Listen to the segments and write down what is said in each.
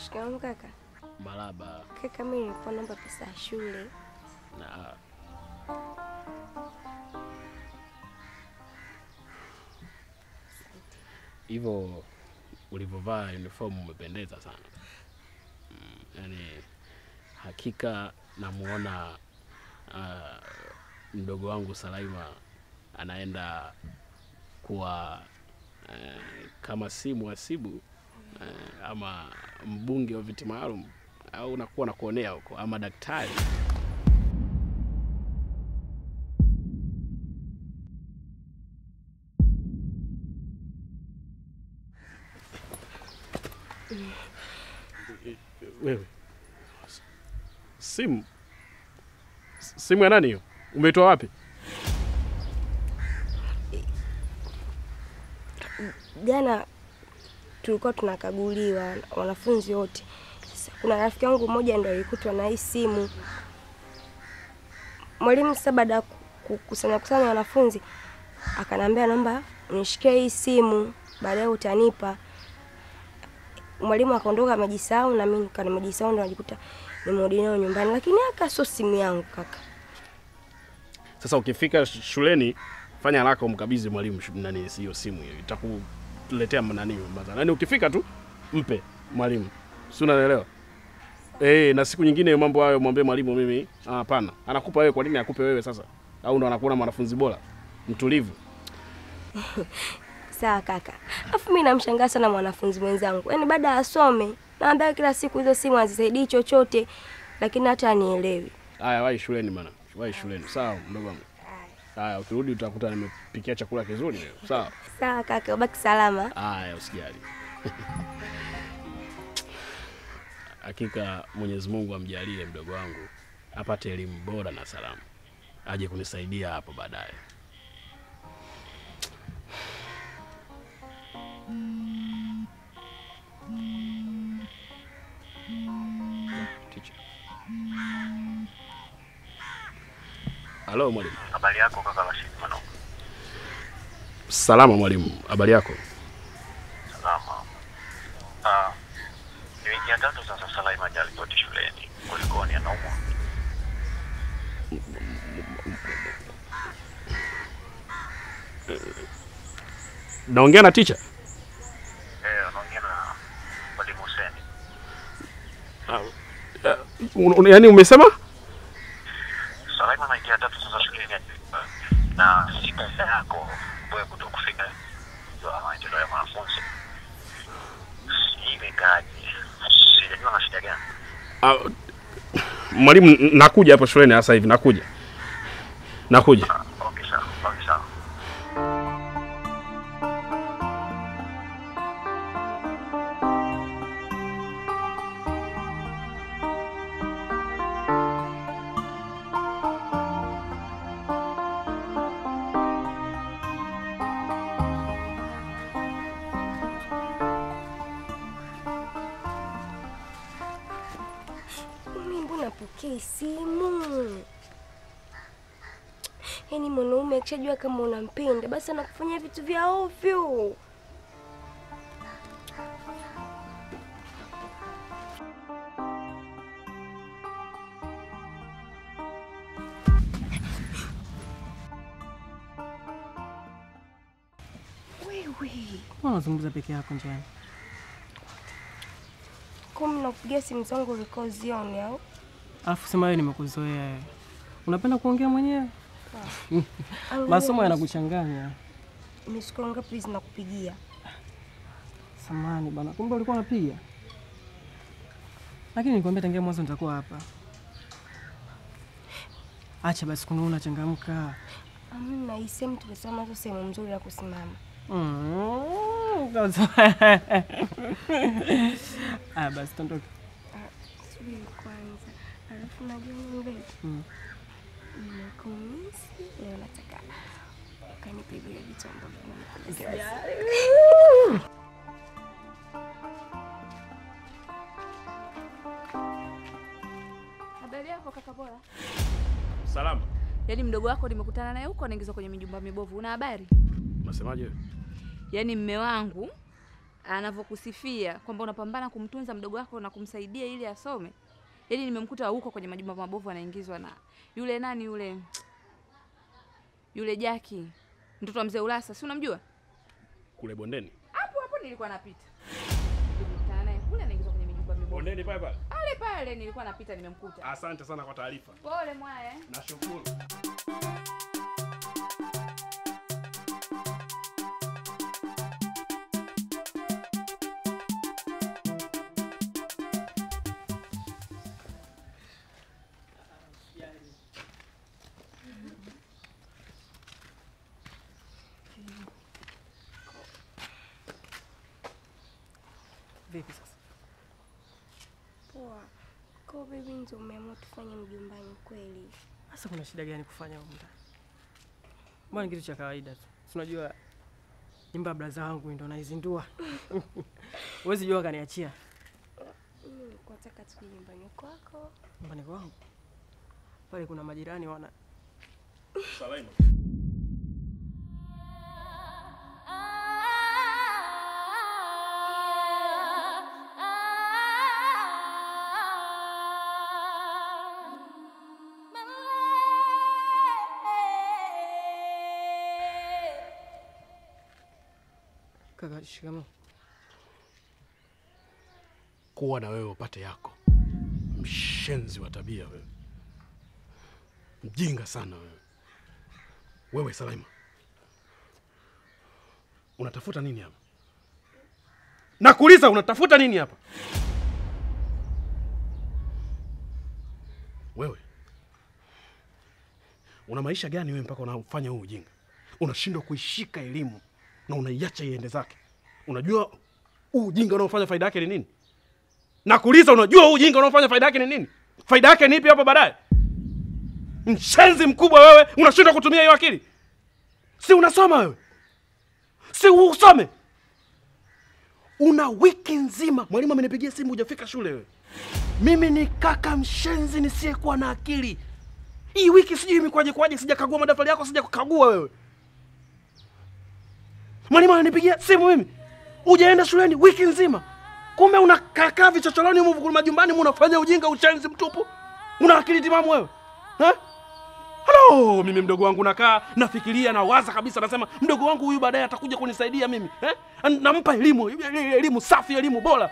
Shikamoo kaka. Marahaba. Kaka, mimi nilikuwa naomba pesa ya shule. Na hivyo ulivovaa uniform umependeza sana. Yaani hakika namuona mdogo wangu Salaima anaenda kuwa kama si mhasibu ama mbunge wa viti maalum, au unakuwa na kuonea huko, ama daktari. Wewe simu ya nani hiyo? Umeitoa wapi? Jana tulikuwa tunakaguliwa wanafunzi wote. Sasa kuna rafiki yangu mmoja ndio alikutwa na hii simu. Mwalimu sasa baada ya kusanya wanafunzi akanambia naomba nishikie hii simu, baadaye utanipa. Mwalimu akaondoka amejisahau na mimi nimejisahau, ndo najikuta nimerudi nayo nyumbani, lakini aka sio simu yangu kaka. Sasa ukifika shuleni fanya haraka umkabidhi mwalimu nani hiyo simu hiyo. Itakuletea nani madhara. Yaani ukifika tu mpe mwalimu. Si unaelewa? Na siku nyingine mambo hayo mwambie mwalimu mimi hapana. Anakupa wewe, kwa nini akupe wewe sasa? Au ndo anakuona mwanafunzi bora mtulivu? Sawa kaka. Afu mimi namshangaa sana mwanafunzi mwenzangu. Yaani baada asome, naambia kila siku hizo simu hazisaidii chochote, lakini hata anielewi. Haya, wahi shuleni bana. Wahi shuleni. Sawa mdogo wangu. Haya, ukirudi utakuta nimepikia chakula kizuri leo. Sawa? Sawa kaka, ubaki salama. Haya, usijali. Hakika Mwenyezi Mungu amjalie mdogo wangu apate elimu bora na salama. Aje kunisaidia hapo baadaye. Teacher. Halo mwalimu. Habari yako kaka Rashid Manoko? Salama mwalimu. Habari yako? Salama. Ni wiki ya 3 sasa Salaima hajaripoti shuleni. Kulikoni, anaumwa? Naongea na teacher? Naongea na mwalimu Hussein. Yaani umesema? Salaima na wiki ya 3 sasa shuleni. Na shida yako wewe kutokufika ndio maendeleo ya wanafunzi. Imekaje? Sijajua na shida gani. Mwalimu, nakuja hapo shuleni sasa hivi, nakuja. Okay sawa. Okay sawa. Napokea simu. Yaani mwanaume akishajua kama unampenda basi anakufanyia vitu vya ovyo. Wewe, unazungumza peke yako njiani? Kama nakupigia simu zangu ulikuwa uzioni au? Alafu sema wewe nimekuzoea. Unapenda kuongea mwenyewe? Masomo yanakuchanganya. Nimeshukuru ngapi zinakupigia? Samahani bana, kumbe ulikuwa unapiga. Lakini nikwambia tangia mwanzo nitakuwa hapa. Acha basi kunuuna, changamka. Amna, isemi tumesema hizo sehemu nzuri ya kusimama. Basi tondoke. Subiri kwanza. Alafu najua ngombe. Nimekumisi, leo nataka ukanipe vile vitu ambavyo nimekuletea. Habari yako kaka bora? Salama. Yaani mdogo wako nimekutana naye huko anaingizwa kwenye mijumba mibovu. Una habari? Unasemaje? Yaani mume wangu anavyokusifia kwamba unapambana kumtunza mdogo wako na kumsaidia ili asome. Yaani nimemkuta huko kwenye majumba mabovu anaingizwa na yule nani yule Jackie, mtoto wa mzee Ulasa, si unamjua? Kule bondeni. Hapo nilikuwa napita. Nilikutana naye kule anaingizwa kwenye majumba mabovu. Bondeni pale. Pale nilikuwa napita nimemkuta. Asante sana kwa taarifa. Pole mwaya. Nashukuru. Vipi sasa? Poa. Kwa baby ndio umeamua tufanye mjumbani kweli? Sasa kuna shida gani kufanya huko ndani? Mbona kitu cha kawaida tu. Unajua nyumba blaza wangu ndio naizindua. Huwezi jua kaniachia. Kwa nataka tuje nyumbani kwako. Nyumbani kwangu? Pale kuna majirani wana. Salama. Kaka, shikamoo. Kuwa na wewe upate yako. Mshenzi wa tabia wewe. Mjinga sana wewe. Wewe Salama. Unatafuta nini hapa? Nakuuliza unatafuta nini hapa? Wewe. Una maisha gani wewe mpaka unafanya huu ujinga? Unashindwa kuishika elimu na unaiacha iende zake. Unajua huu ujinga unaofanya faida yake ni nini? Nakuuliza unajua huu ujinga unaofanya faida yake ni nini? Faida yake ni ipi hapo baadaye? Mshenzi mkubwa wewe, unashindwa kutumia hiyo akili. Si unasoma wewe? Si usome? Una wiki nzima mwalimu amenipigia simu hujafika shule wewe. Mimi ni kaka mshenzi nisiyekuwa na akili. Hii wiki sijui imekwaje sijakagua madaftari yako, sijakukagua wewe. Mwalimu ananipigia simu mimi. Hujaenda shuleni wiki nzima. Kumbe unakaa vichocholoni huko kwa majumbani unafanya ujinga ushenzi mtupu. Una akili timamu wewe? Hello, mimi mdogo wangu nakaa nafikiria na waza kabisa nasema mdogo wangu huyu baadaye atakuja kunisaidia mimi. Nampa elimu safi, elimu bora.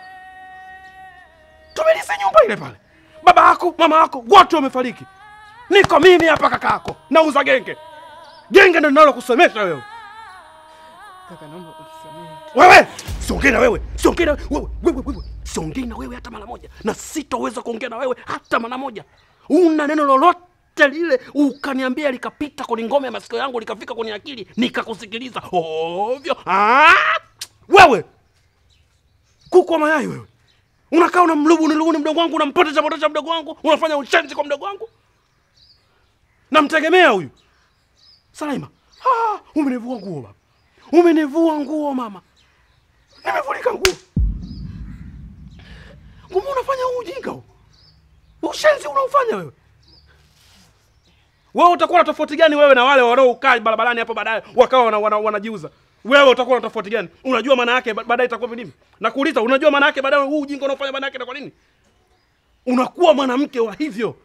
Tumelisa nyumba ile pale. Baba yako, mama yako wote wamefariki. Niko mimi hapa kaka yako. Nauza genge. Genge ndio ninalo kusomesha wewe. Kaka, naomba unisamehe. Wewe, siongee na wewe. Siongee na wewe. Siongee na wewe hata mara moja. Na sitoweza kuongea na wewe hata mara moja. Una neno lolote lile ukaniambia likapita kwenye ngome ya masikio yangu likafika kwenye akili nikakusikiliza ovyo. Wewe. Kuku wa mayai wewe. Unakaa unamlubuni mdogo wangu, unampoteza mdogo wangu, unafanya ushenzi kwa mdogo wangu. Namtegemea huyu. Salama. Umenivua nguo baba. Umenivua nguo mama. Nimevulika nguo. Kumbe unafanya ujinga huu. Ushenzi unaufanya wewe. Wewe utakuwa na tofauti gani wewe na wale wanaokaa barabarani hapo baadaye wakawa wanajiuza? Wewe utakuwa na tofauti gani? Unajua maana yake baadaye itakuwa nini? Nakuuliza unajua maana yake baadaye huu ujinga unaofanya maana yake itakuwa nini? Unakuwa mwanamke wa hivyo.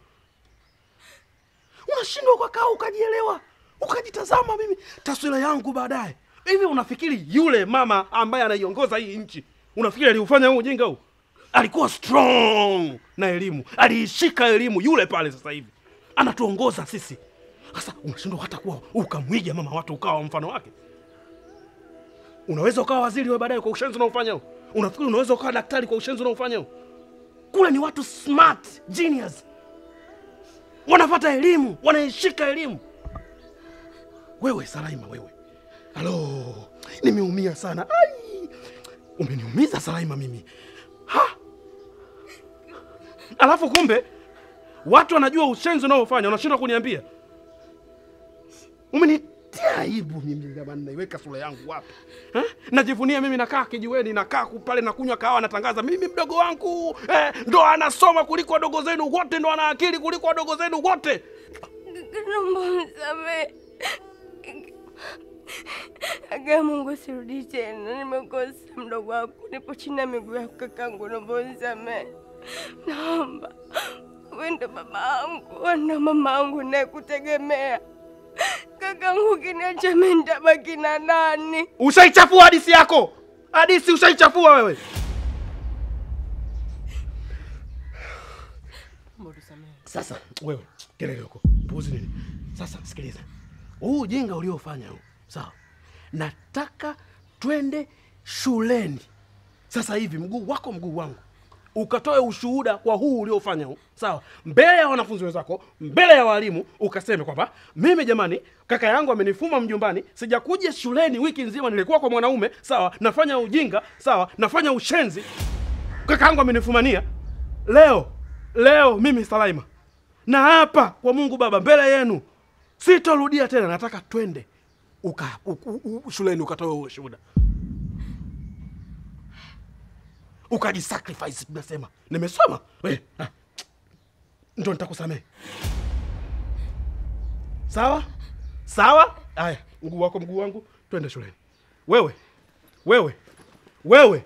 Unashindwa kukaa ukajielewa, ukajitazama mimi taswira yangu baadaye. Hivi unafikiri yule mama ambaye anaiongoza hii nchi, unafikiri aliufanya huu ujinga huu? Alikuwa strong na elimu. Aliishika elimu yule pale sasa hivi. Anatuongoza sisi. Sasa unashindwa hata kuwa ukamwiga mama watu ukawa mfano wake. Unaweza ukawa waziri wewe baadaye kwa ushenzi unaofanya huu? Unafikiri unaweza ukawa daktari kwa ushenzi unaofanya huu? Kule ni watu smart, genius. Wanafuata elimu, wanaishika elimu. Wewe Salama wewe. Halo, nimeumia sana. Ai! Umeniumiza Salama mimi. Alafu kumbe watu wanajua ushenzi unaofanya, unashindwa kuniambia. Umenitia aibu mimi jamani, naiweka sura yangu wapi? Najivunia mimi nakaa kijiweni, nakaa pale na kunywa kahawa natangaza mimi mdogo wangu ndo anasoma kuliko wadogo zenu wote, ndo ana akili kuliko wadogo zenu wote. Naomba unisamehe. Aga Mungu sirudi tena. Nimekosa mdogo wako. Nipo chini ya miguu yako kakangu, naomba unisamehe. Naomba. Wewe ndo baba yangu, wewe ndo mama yangu nayekutegemea. Kakangu kiniacha mimi nitabaki na nani? Ushaichafua hadithi yako. Hadithi ushaichafua wewe. Sasa wewe kelele huko. Puuzi nini? Sasa sikiliza. Huu ujinga uliofanya huu. Sawa. Nataka twende shuleni. Sasa hivi mguu wako mguu wangu. Ukatoe ushuhuda kwa huu uliofanya huu. Sawa. Mbele ya wanafunzi wenzako, mbele ya walimu, ukaseme kwamba mimi jamani, kaka yangu amenifuma mjumbani, sijakuja shuleni wiki nzima, nilikuwa kwa mwanaume, sawa, nafanya ujinga, sawa, nafanya ushenzi. Kaka yangu amenifumania. Leo mimi Salaima, na hapa kwa Mungu Baba mbele yenu, sitorudia tena. Nataka twende shuleni ukatoe ushuhuda. Ukajisacrifice, tunasema. Nimesoma. Wewe, ndio nitakusamehe. Sawa? Sawa? Haya, mguu wako mguu wangu, twende shuleni. Wewe. Sawa.